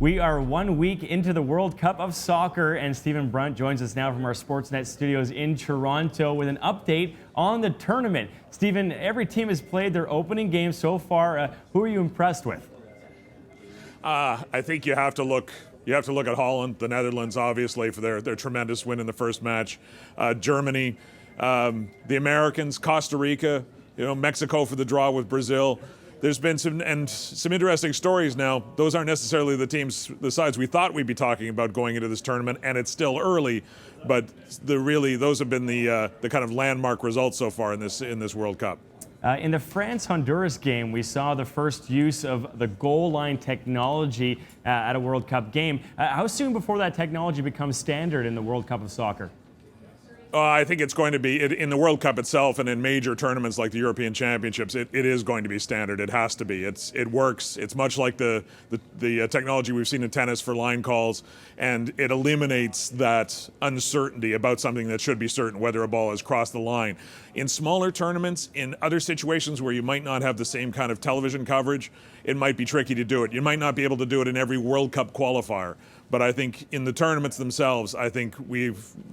We are 1 week into the World Cup of Soccer, and Stephen Brunt joins us now from our Sportsnet studios in Toronto with an update on the tournament. Stephen, every team has played their opening game so far. Who are you impressed with? I think you have to look at Holland, the Netherlands, obviously, for their tremendous win in the first match. Germany, the Americans, Costa Rica, Mexico for the draw with Brazil. There's been some interesting stories now. Those aren't necessarily the sides we thought we'd be talking about going into this tournament, and it's still early. But those have been the kind of landmark results so far in this World Cup. In the France-Honduras game, we saw the first use of the goal line technology at a World Cup game. How soon before that technology becomes standard in the World Cup of Soccer? I think it's going to be, in the World Cup itself and in major tournaments like the European Championships, it is going to be standard. It has to be. It works. It's much like the technology we've seen in tennis for line calls, and it eliminates that uncertainty about something that should be certain, whether a ball has crossed the line. In smaller tournaments, in other situations where you might not have the same kind of television coverage, it might be tricky to do it. You might not be able to do it in every World Cup qualifier. But I think in the tournaments themselves, I think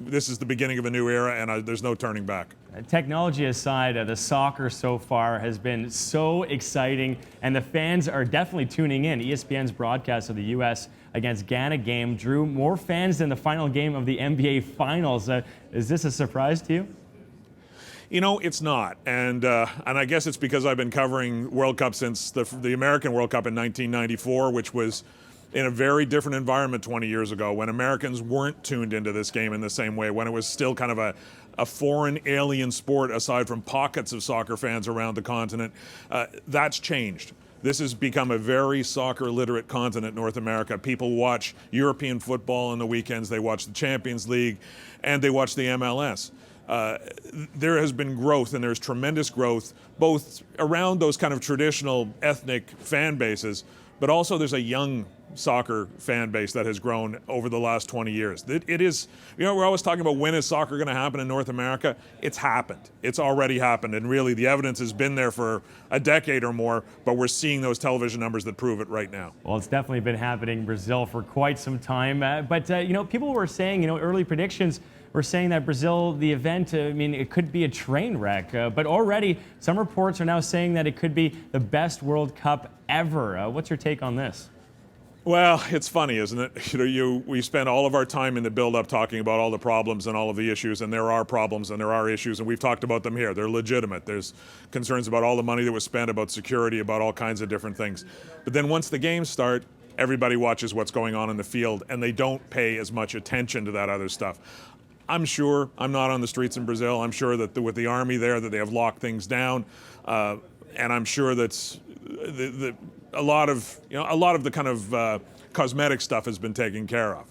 this is the beginning of a new era, and there's no turning back. Technology aside, the soccer so far has been so exciting, and the fans are definitely tuning in. ESPN's broadcast of the U.S. against Ghana game drew more fans than the final game of the NBA Finals. Is this a surprise to you? It's not, and I guess it's because I've been covering World Cup since the American World Cup in 1994, which was in a very different environment 20 years ago, when Americans weren't tuned into this game in the same way, when it was still kind of a foreign alien sport aside from pockets of soccer fans around the continent. That's changed. This has become a very soccer literate continent, North America. People watch European football on the weekends, they watch the Champions League, and they watch the MLS. There has been growth, and there's tremendous growth, both around those kind of traditional ethnic fan bases, but also there's a young soccer fan base that has grown over the last 20 years. It is, we're always talking about when is soccer going to happen in North America. It's happened. It's already happened, and really the evidence has been there for a decade or more, but we're seeing those television numbers that prove it right now. Well, it's definitely been happening in Brazil for quite some time, but people were saying, early predictions were saying that Brazil, the event, it could be a train wreck, but already some reports are now saying that it could be the best World Cup ever. What's your take on this? Well, it's funny, isn't it? We spend all of our time in the build-up talking about all the problems and all of the issues, and there are problems and there are issues, and we've talked about them here. They're legitimate. There's concerns about all the money that was spent, about security, about all kinds of different things. But then once the games start, everybody watches what's going on in the field, and they don't pay as much attention to that other stuff. I'm sure, I'm not on the streets in Brazil, I'm sure that with the army there that they have locked things down, and I'm sure that a lot of the kind of cosmetic stuff has been taken care of.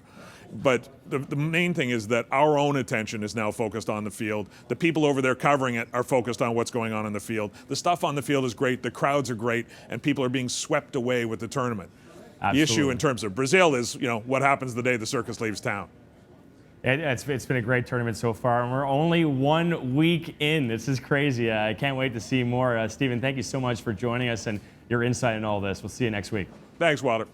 But the main thing is that our own attention is now focused on the field. The people over there covering it are focused on what's going on in the field. The stuff on the field is great, the crowds are great, and people are being swept away with the tournament. Absolutely. The issue in terms of Brazil is, what happens the day the circus leaves town. It's been a great tournament so far, and we're only 1 week in. This is crazy. I can't wait to see more. Stephen, thank you so much for joining us and your insight in all this. We'll see you next week. Thanks, Walter.